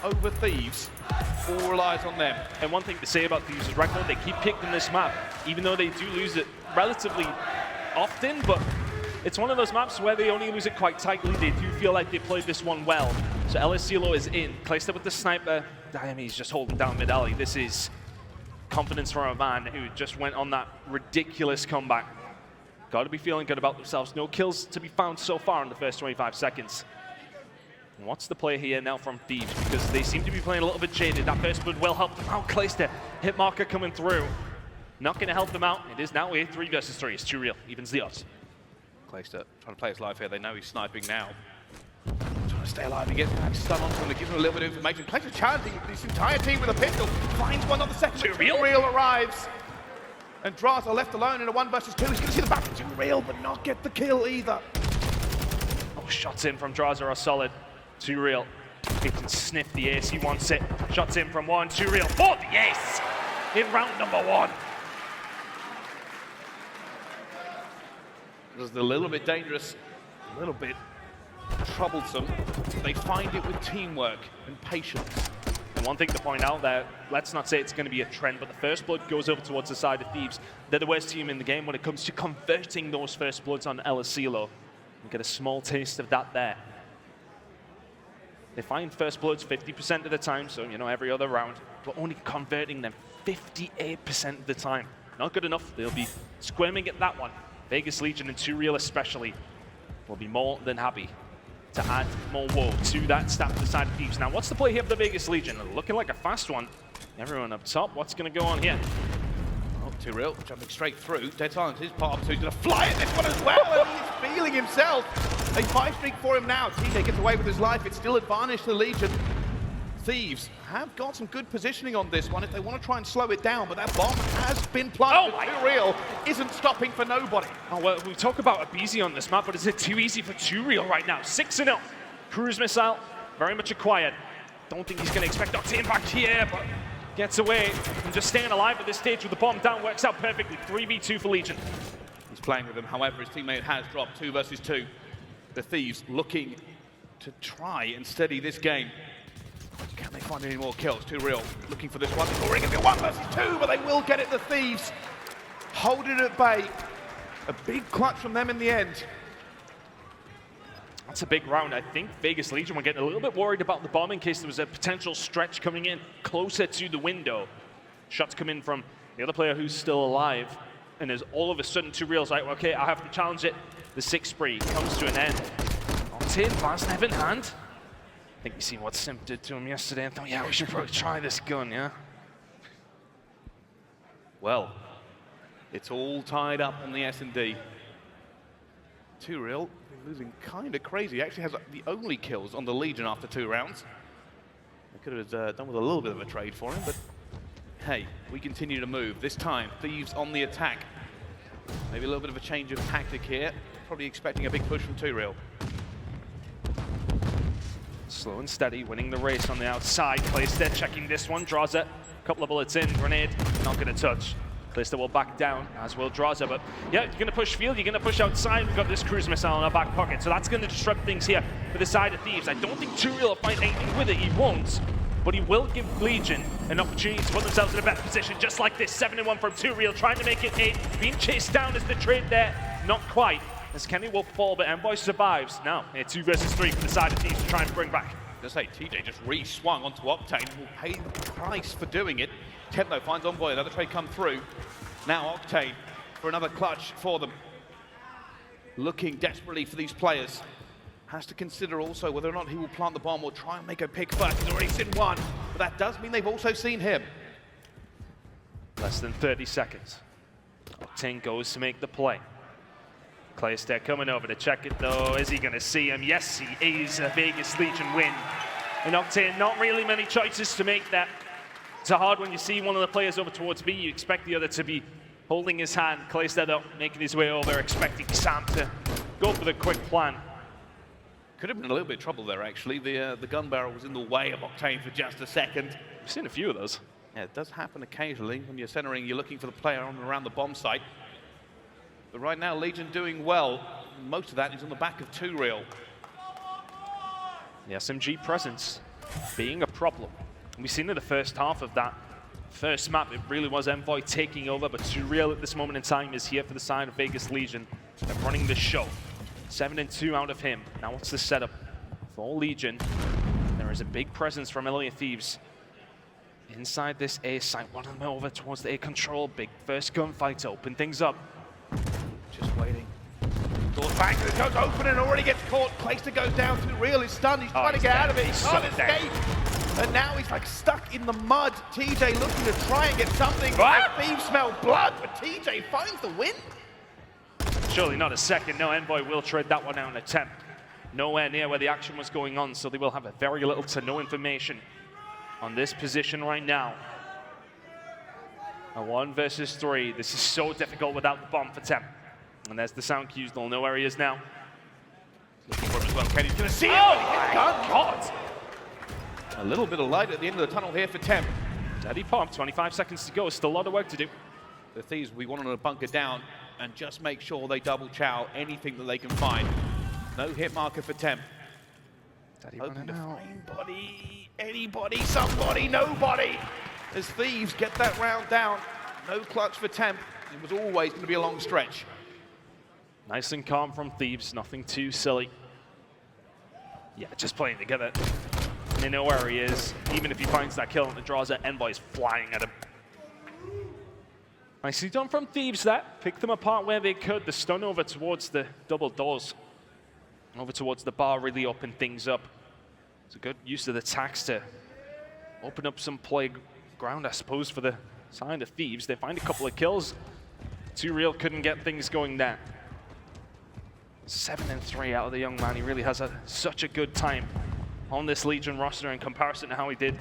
over Thieves. All relies on them. And one thing to say about Thieves is right now they keep picking this map, even though they do lose it relatively often, but it's one of those maps where they only lose it quite tightly. They do feel like they played this one well. So LSCLO is in. Clayster with the sniper. Damn, he's just holding down mid-alley. This is confidence from a man who just went on that ridiculous comeback. Got to be feeling good about themselves. No kills to be found so far in the first 25 seconds. And what's the play here now from Thieves? Because they seem to be playing a little bit jaded. That first blood will help them out. Clayster, hit marker coming through. Not going to help them out. It is now a 3 versus 3. It's too real. Evens the odds. Clayster trying to play his life here. They know he's sniping now. Trying to stay alive. He gets that stun onto him. It gives him a little bit of information. Clayster challenging his entire team with a pistol. Finds one on the second. Too real arrives. And drazah left alone in a 1 versus 2. He's going to see the back. Too real, but not get the kill either. Oh, shots in from drazah are solid. Too real. He can sniff the ace. He wants it. Shots in from 1. Too real for the ace in round number 1. This is a little bit dangerous, a little bit troublesome. They find it with teamwork and patience. And one thing to point out there, let's not say it's going to be a trend, but the first blood goes over towards the side of Thieves. They're the worst team in the game when it comes to converting those first bloods on LSCLO. You get a small taste of that there. They find first bloods 50% of the time, so you know every other round, but only converting them 58% of the time. Not good enough. They'll be squirming at that one. Vegas Legion and Too Real especially will be more than happy to add more woe to that stat to the side of Thieves. Now, what's the play here for the Vegas Legion? Looking like a fast one. Everyone up top, what's going to go on here? Oh, Too Real jumping straight through. Dead Silence is part of 2. He's going to fly at this one as well, and he's feeling himself. A 5 streak for him now. TJ gets away with his life. It's still advantage to the Legion. Thieves have got some good positioning on this one if they want to try and slow it down, but that bomb has been planted. Too Real isn't stopping for nobody. Oh, well, we talk about abezy on this map, but is it too easy for Too Real right now? 6-0. Cruise missile, very much acquired. Don't think he's going to expect Octane back here, but gets away and just staying alive at this stage with the bomb down. Works out perfectly. 3v2 for Legion. He's playing with them. However, his teammate has dropped 2 versus 2. The Thieves looking to try and steady this game. Can they find any more kills? Too Real looking for this one. It's already going to be 1 versus 2, but they will get it. The Thieves hold it at bay. A big clutch from them in the end. That's a big round. I think Vegas Legion were getting a little bit worried about the bomb in case there was a potential stretch coming in closer to the window. Shots come in from the other player who's still alive, and there's all of a sudden Too Real's like, okay, I have to challenge it. The 6 spree comes to an end. Octane, fast Nev in hand. I think you seen what Simp did to him yesterday and thought, yeah, we should probably try this gun, yeah? Well, it's all tied up in the S&D. Too Real losing kind of crazy. He actually has the only kills on the Legion after 2 rounds. They could have done with a little bit of a trade for him, but hey, we continue to move. This time, Thieves on the attack. Maybe a little bit of a change of tactic here. Probably expecting a big push from Too Real. Slow and steady, winning the race on the outside. Clayster checking this one. Drazah, a couple of bullets in. Grenade, not going to touch. Clayster will back down, as will Drazah. But yeah, you're going to push field, you're going to push outside. We've got this cruise missile in our back pocket. So that's going to disrupt things here for the side of Thieves. I don't think Too Real will find anything with it. He won't. But he will give Legion an opportunity to put themselves in a better position, just like this. 7-1 from Too Real, trying to make it 8. Being chased down as the trade there. Not quite. As Kenny will fall, but Envoy survives. Now, 2 versus 3 for the side of Thieves to try and bring back. Just say TJ just re-swung onto Octane, will pay the price for doing it. Temp though finds Envoy, another trade come through. Now Octane for another clutch for them. Looking desperately for these players. Has to consider also whether or not he will plant the bomb or try and make a pick first. He's already seen one, but that does mean they've also seen him. Less than 30 seconds. Octane goes to make the play. Clayster coming over to check it though. Is he going to see him? Yes, he is. A Vegas Legion win. And Octane, not really many choices to make that. It's hard when you see one of the players over towards B. You expect the other to be holding his hand. Clayster though, making his way over, expecting Sam to go for the quick plan. Could have been a little bit of trouble there actually. The gun barrel was in the way of Octane for just a second. We've seen a few of those. Yeah, it does happen occasionally when you're centering, you're looking for the player on and around the bomb site. But right now, Legion doing well. Most of that is on the back of Too Real. The SMG presence being a problem. And we've seen in the first half of that first map, it really was Envoy taking over, but Surreal at this moment in time is here for the side of Vegas Legion. They're running the show. 7-2 out of him. Now what's the setup for Legion? There is a big presence from LA Thieves inside this A site. One of them over towards the A control. Big first gunfight to open things up. Just waiting. Door back, it goes open and already gets caught. Clayster goes down, Too Real is stunned. He's trying to get out of it. He can't escape. And now he's like stuck in the mud. TJ looking to try and get something. Thieves smell blood, but TJ finds the win. Surely not a second. No, Envoy will trade that one out in a temp. Nowhere near where the action was going on, so they will have a very little to no information on this position right now. A 1 versus 3. This is so difficult without the bomb for temp. And there's the sound cues. They'll know where he is now. Looking for him as well. Kenny's going to see him. Oh my God! A little bit of light at the end of the tunnel here for Temp. Daddy Pop, 25 seconds to go. Still a lot of work to do. The Thieves, we want to bunker down and just make sure they double chow anything that they can find. No hit marker for Temp. Daddy Hoping to out. find body, anybody, somebody, nobody. As Thieves get that round down. No clutch for Temp. It was always going to be a long stretch. Nice and calm from Thieves. Nothing too silly. Yeah, just playing together. They know where he is. Even if he finds that kill on the drazah, Envoy's flying at him. Nicely done from Thieves there. Pick them apart where they could. The stun over towards the double doors. Over towards the bar really opened things up. It's a good use of the tax to open up some playground, I suppose, for the side of Thieves. They find a couple of kills. Too Real couldn't get things going there. 7-3 out of the young man. He really has such a good time on this Legion roster in comparison to how he did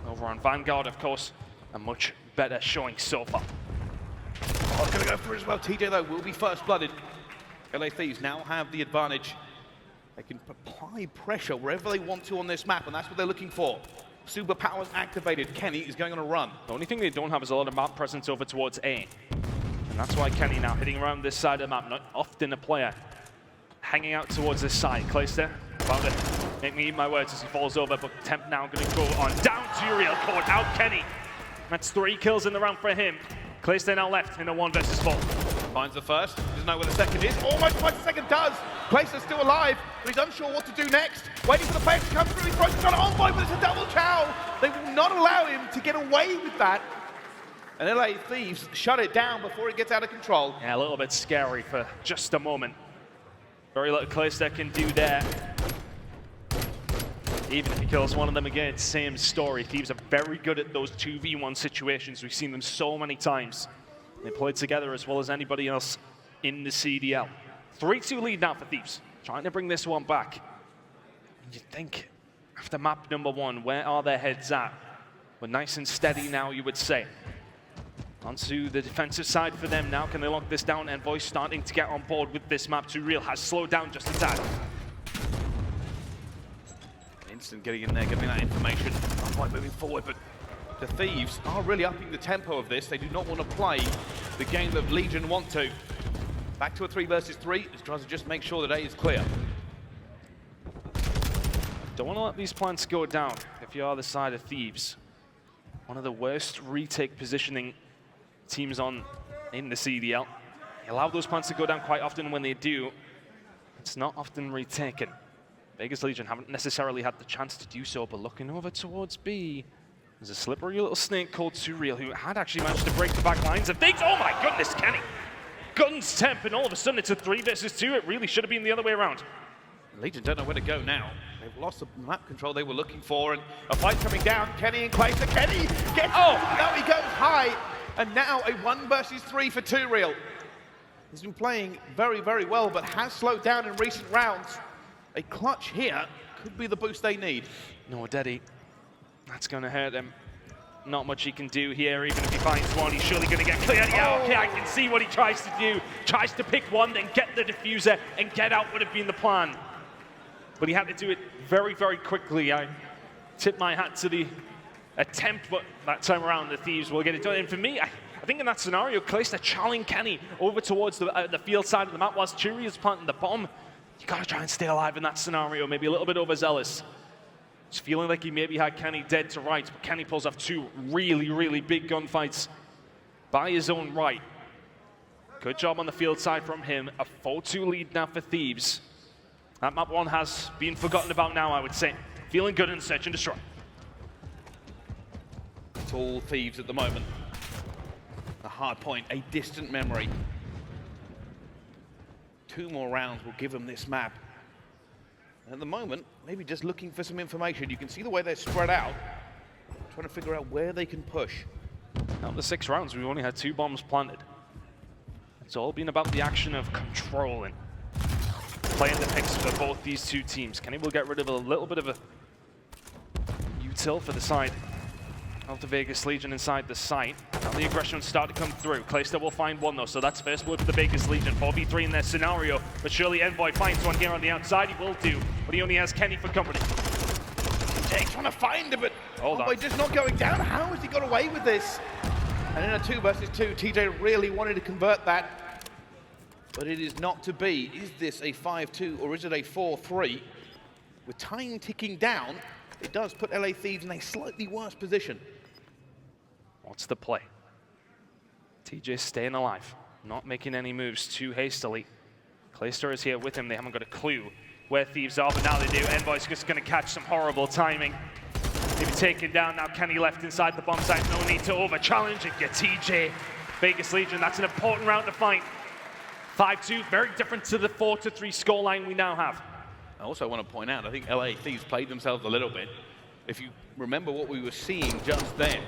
over on Vanguard, of course. A much better showing so far. Oh, going to go for it as well. TJ, though, will be first-blooded. LA Thieves now have the advantage. They can apply pressure wherever they want to on this map, and that's what they're looking for. Superpowers activated. Kenny is going on a run. The only thing they don't have is a lot of map presence over towards A. And that's why Kenny now hitting around this side of the map, not often a player hanging out towards this side. Clayster about to make me eat my words as he falls over, but Temp now going to go on down to Real, caught out Kenny. That's 3 kills in the round for him. Clayster now left in a 1 versus 4. Finds the first, doesn't know where the second is. Almost what the second does. Clayster's still alive, but he's unsure what to do next. Waiting for the player to come through. He throws it on envoy, but it's a double chow. They will not allow him to get away with that. And LA Thieves shut it down before it gets out of control. Yeah, a little bit scary for just a moment. Very little Clayster can do there. Even if he kills one of them again, same story. Thieves are very good at those 2v1 situations. We've seen them so many times. They played together as well as anybody else in the CDL. 3-2 lead now for Thieves. Trying to bring this one back. You'd think, after map number 1, where are their heads at? We're nice and steady now, you would say. Onto the defensive side for them now. Can they lock this down? Envoy starting to get on board with this map. Too Real has slowed down just a tad. Instant getting in there, giving that information. Not quite moving forward, but the Thieves are really upping the tempo of this. They do not want to play the game that Legion want to. Back to a 3 versus 3. As drazah just make sure that A is clear. Don't want to let these plants go down if you are the side of Thieves. One of the worst retake positioning teams on in the CDL. They allow those plants to go down quite often. When they do, it's not often retaken. Vegas Legion haven't necessarily had the chance to do so, but looking over towards B, there's a slippery little snake called Too Real who had actually managed to break the back lines of things. Oh my goodness, Kenny! Guns Temp, and all of a sudden it's a 3 versus 2. It really should have been the other way around. Legion don't know where to go now. They've lost the map control they were looking for, and a fight coming down. Kenny and Clayster. Kenny gets now he goes high, and now a 1 versus 3 for Too Real. He's been playing very, very well, but has slowed down in recent rounds. A clutch here could be the boost they need. No, Daddy. That's going to hurt him. Not much he can do here. Even if he finds one, he's surely going to get cleared. Yeah, okay, I can see what he tries to do. Tries to pick one, then get the diffuser, and get out would have been the plan. But he had to do it very, very quickly. I tip my hat to the attempt, but that time around, the Thieves will get it done. And for me, I think in that scenario, Clayster challenging Kenny over towards the field side of the map whilst Cheery is planting the bomb. You got to try and stay alive in that scenario, maybe a little bit overzealous. Just feeling like he maybe had Kenny dead to rights, but Kenny pulls off two really, really big gunfights by his own right. Good job on the field side from him. A 4-2 lead now for Thieves. That map one has been forgotten about now, I would say. Feeling good in Search and Destroy. It's all Thieves at the moment. A hard point, a distant memory. 2 more rounds will give them this map. And at the moment, maybe just looking for some information. You can see the way they're spread out, trying to figure out where they can push. Now in the 6 rounds, we've only had 2 bombs planted. It's all been about the action of controlling, playing the picks for both these 2 teams. Kenny will get rid of a little bit of a util for the side of the Vegas Legion inside the site. Now the aggression will start to come through. Clayster will find one though, so that's first blood for the Vegas Legion. 4v3 in their scenario, but surely Envoy finds one here on the outside. He will do, but he only has Kenny for company. Jay trying to find him, but Envoy just not going down. How has he got away with this? And in a 2 versus 2, TJ really wanted to convert that, but it is not to be. Is this a 5-2 or is it a 4-3? With time ticking down, it does put LA Thieves in a slightly worse position. What's the play? TJ staying alive, not making any moves too hastily. Clayster is here with him. They haven't got a clue where Thieves are, but now they do. Envoy's just going to catch some horrible timing. Maybe taken down now. Kenny left inside the bomb site. No need to over-challenge and get TJ. Vegas Legion, that's an important round to fight. 5-2, very different to the 4-3 scoreline we now have. I also want to point out, I think LA Thieves played themselves a little bit. If you remember what we were seeing just then,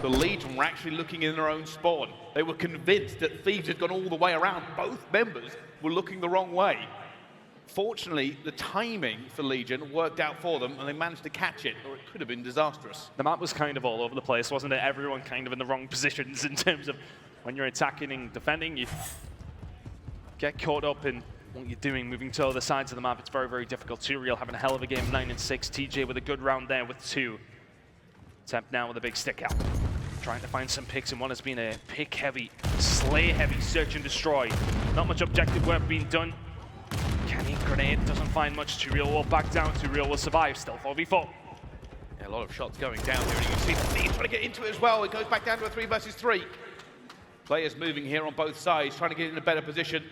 the Legion were actually looking in their own spawn. They were convinced that Thieves had gone all the way around. Both members were looking the wrong way. Fortunately, the timing for Legion worked out for them, and they managed to catch it, or it could have been disastrous. The map was kind of all over the place, wasn't it? Everyone kind of in the wrong positions in terms of when you're attacking and defending. You get caught up in what you're doing, moving to other sides of the map. It's very, very difficult. Turiel having a hell of a game, 9 and 6. TJ with a good round there with 2. Temp now with a big stick out. Trying to find some picks, and one has been a pick-heavy, slay-heavy search and destroy. Not much objective work being done. Kenny grenade doesn't find much. Turiel will back down. Turiel will survive. Still 4v4. Yeah, a lot of shots going down here, and you can see the Thieves trying to get into it as well. It goes back down to a 3 versus 3. Players moving here on both sides, trying to get in a better position.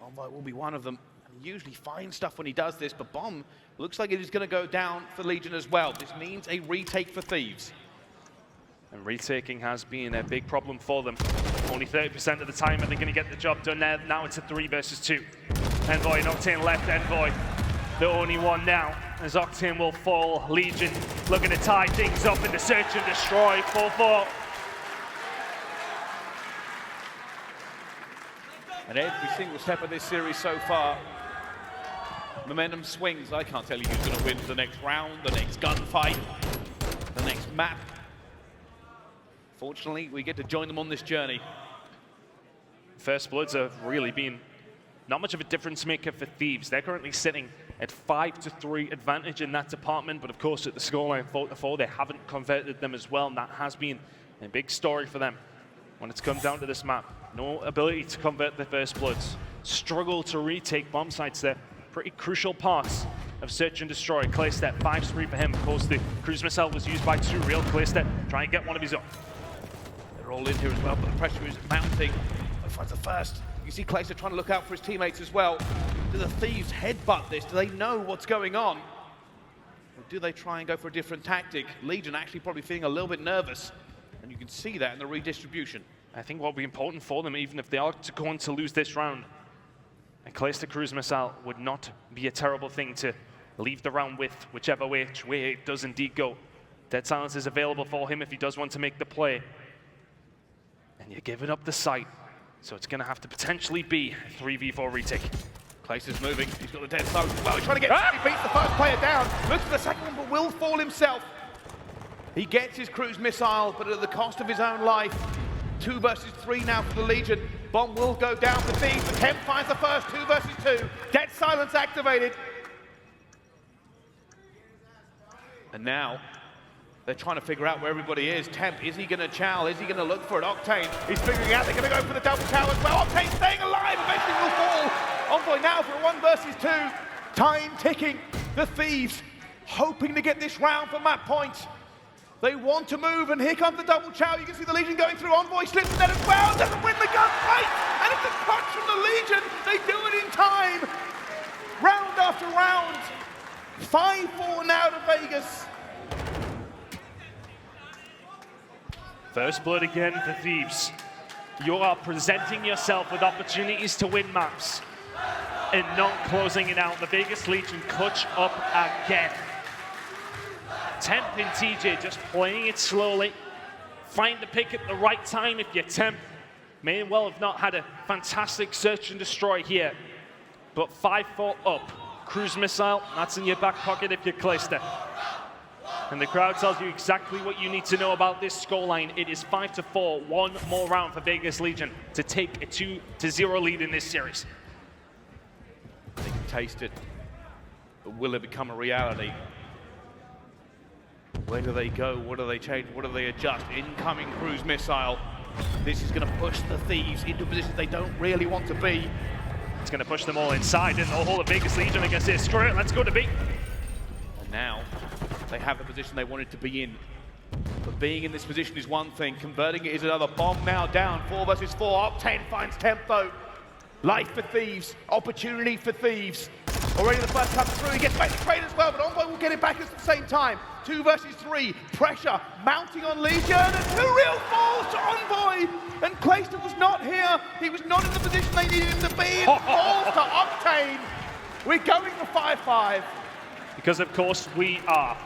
Envoy will be one of them. He usually finds stuff when he does this, but Bomb looks like it is going to go down for Legion as well. This means a retake for Thieves. And retaking has been a big problem for them. Only 30% of the time are they going to get the job done there. Now it's a 3 versus 2. Envoy and Octane left. Envoy, the only one now, as Octane will fall. Legion looking to tie things up in the search and destroy. 4-4. And every single step of this series so far, momentum swings. I can't tell you who's going to win the next round, the next gunfight, the next map. Fortunately, we get to join them on this journey. First Bloods have really been not much of a difference maker for Thieves. They're currently sitting at 5-3 advantage in that department, but of course at the scoreline 4-4, they haven't converted them as well, and that has been a big story for them when it's come down to this map. No ability to convert the First Bloods. Struggle to retake bomb sites there. Pretty crucial parts of search and destroy. Clayster, 5-3 for him. Of course, the cruise missile was used by Turiel. Clayster trying to get one of his own. They're all in here as well, but the pressure is mounting. Finds the first. You see Clayster trying to look out for his teammates as well. Do the Thieves headbutt this? Do they know what's going on? Or do they try and go for a different tactic? Legion actually probably feeling a little bit nervous, and you can see that in the redistribution. I think what will be important for them, even if they are going to lose this round, a Clayster cruise missile would not be a terrible thing to leave the round with, whichever way it does indeed go. Dead silence is available for him if he does want to make the play. And you're giving up the site, so it's going to have to potentially be a 3v4 retake. Clayster's moving. He's got the dead silence as well. He's trying to get. He beats the first player down. Looks for the second one, but will fall himself. He gets his cruise missile, but at the cost of his own life. 2 versus 3 now for the Legion. Bomb will go down for Thieves. The Temp finds the first. 2 versus 2. Dead silence activated. And now they're trying to figure out where everybody is. Temp, is he going to chow? Is he going to look for it? Octane, he's figuring out they're going to go for the double chow as well. Octane staying alive, eventually will fall. Envoy now for a 1 versus 2. Time ticking. The Thieves hoping to get this round for map point. They want to move, and here comes the double chow. You can see the Legion going through. Envoy slips in there as well, doesn't win the gunfight, and it's a clutch from the Legion. They do it in time, round after round. 5-4 now to Vegas. First blood again for Thieves. You are presenting yourself with opportunities to win maps and not closing it out. The Vegas Legion clutch up again. Temp and TJ just playing it slowly. Find the pick at the right time if you're Temp. May well have not had a fantastic search and destroy here. But 5-4 up. Cruise missile, that's in your back pocket if you're clayster. And the crowd tells you exactly what you need to know about this scoreline. It is 5-4, one more round for Vegas Legion to take a 2-0 lead in this series. They can taste it, but will it become a reality? Where do they go? What do they change? What do they adjust? Incoming cruise missile. This is going to push the Thieves into positions they don't really want to be. It's going to push them all inside, and the whole of Vegas Legion are going to say, screw it, let's go to B. And now they have the position they wanted to be in. But being in this position is one thing, converting it is another. Bomb now down, 4 versus 4. Octane finds Temp though. Life for Thieves, opportunity for Thieves. Already the first comes through, he gets back to trade as well, but Envoy will get it back at the same time. 2 versus 3, pressure mounting on Legion, and 2 real falls to Envoy. And Clayster was not here, he was not in the position they needed him to be. It falls to Octane. We're going for 5-5. Because of course we are.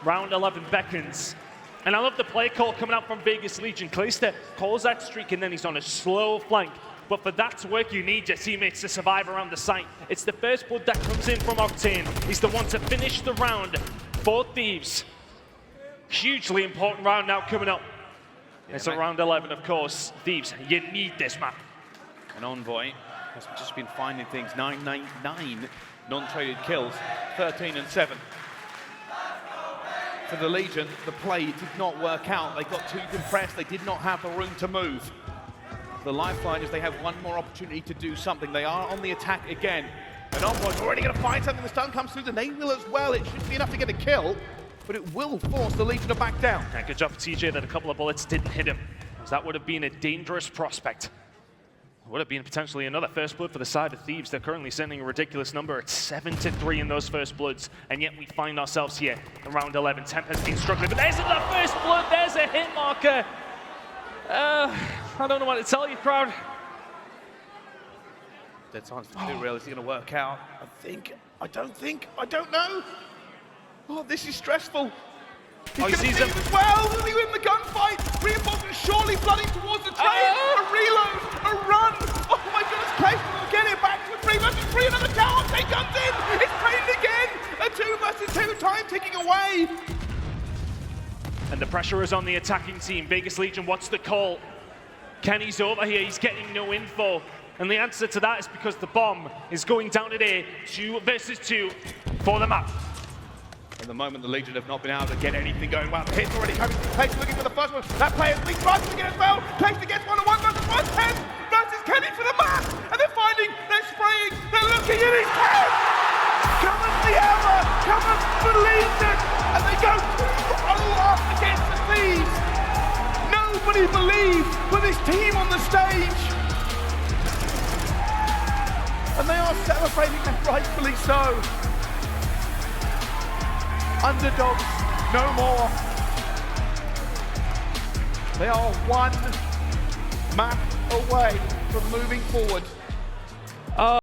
Round 11 beckons. And I love the play call coming out from Vegas Legion. Clayster calls that streak and then he's on a slow flank. But for that to work, you need your teammates to survive around the site. It's the first blood that comes in from Octane. He's the one to finish the round for Thieves. Hugely important round now coming up. Yeah, it's round 11, of course. Thieves, you need this map. And Envoy has just been finding things. 9 non-traded kills, 13 and 7. For the Legion, the play did not work out. They got too compressed. They did not have the room to move. The lifeline is they have one more opportunity to do something. They are on the attack again. And Envoy's already going to find something. The stun comes through. The name will as well. It shouldn't be enough to get a kill, but it will force the Legion to back down. Yeah, good job for TJ that a couple of bullets didn't hit him, because that would have been a dangerous prospect. It would have been potentially another first blood for the side of Thieves. They're currently sending a ridiculous number. It's 7-3 in those first bloods, and yet we find ourselves here in round 11. Temp has been struggling, but there's the first blood. There's a hit marker. I don't know what to tell you, crowd. Dead silence for 2 real. Is it going to work out? I don't know. Oh, this is stressful. He's going to see him as well. Will he win the gunfight? Reinforcements surely flooding towards the train. A reload, a run. Oh my goodness, Clayster will get it back to a 3 versus 3. Another tower take comes in. It's trained again. A 2 versus 2, time ticking away. And the pressure is on the attacking team. Vegas Legion, what's the call? Kenny's over here, he's getting no info. And the answer to that is because the bomb is going down today, 2 versus 2 for the map. At the moment, the Legion have not been able to get anything going well. The hit's already coming. Clayster looking for the first one. That player's been driving again as well. Clayster gets 1-on-1 versus 1. 10 versus Kenny for the map. And they're finding, they're spraying, they're looking, and he's 10! Come on, the hour! Come on, the Legion! And they go 2-0 up against the Thieves. Nobody believed with this team on the stage. And they are celebrating, and rightfully so. Underdogs, no more. They are 1 map away from moving forward.